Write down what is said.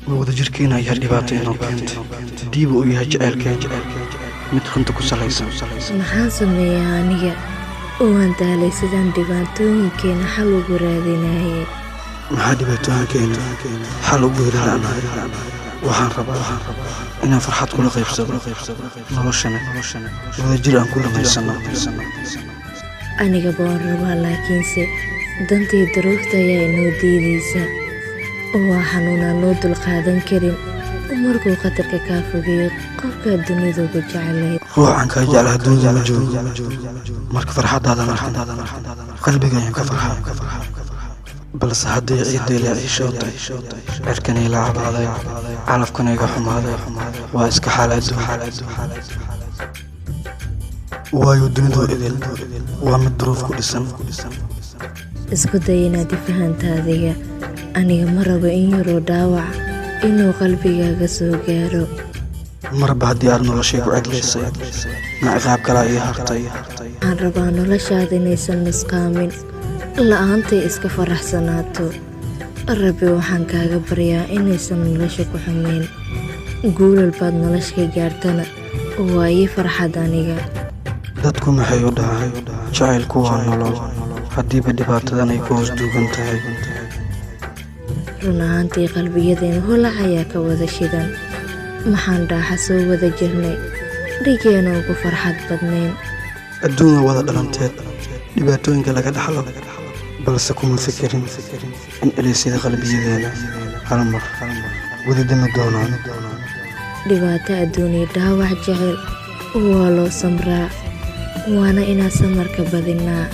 wada jirkeena ayaa dhibaato inoo keentay diiba uu yahay jaceylkeen mid runta ku salaysan maxaan sameeyaa aniga oo aan daalay sidaan dhibaatooyinkeena xal ugu raadinayay maxaa dhibaatooyinkeena xal ugu heli la'nahay waxaan rabaa inaan farxad kula qaybsado noloshana wada jir aan ku dhamaysano aniga baan rabaa laakiinse dantii duruufta ayaa inoo diidaysa oo waa xanuunaan loo dulqaadan karin markuu qadarka kaa fogeeyo qofkaa dunida ugu jecelayd ruuxaan kaa jeclaha dunida ma joogo marka farxadaadana qalbiga ayaan ka farxaa balse haddii ciiddii la ciishootay cirkanay la cabaaday calafkana iga xumaaday waa iska xaal adduun waayo dunidu idil waa mid duruuf ku dhisan isku day inaad i fahanta adiga aniga ma rabo in yaroo dhaawac inuu qalbigaaga soo gaaro marba haddii aad noloshaygu cedlaysay ma ciqaab kalaa ii hartay waxaan rabaa noloshaada inaysan nusqaamin la'aantay iska faraxsanaato rabbi waxaan kaaga baryaa inaysan nolosha ku xumayn guulal baad nolosha ka gaartana waa ii farxad aniga dadku maxay u dhahay jacaylku waa nolol haddiiba dhibaatadan ay ku hoos duugan tahay run ahaantii qalbiyadeena holac ayaa ka wada shidan maxaan dhaaxa soo wada jirnay dhigeena ugu farxad badnayn adduuna wada dhalanteed dhibaatooyinka laga dhaxlo balse kuma fikirin in elisyada qalbiyadeena hal mar wada dami doonaan dhibaato adduuniya dhaawac jecel waa loo samraa waana inaan samarka badinaa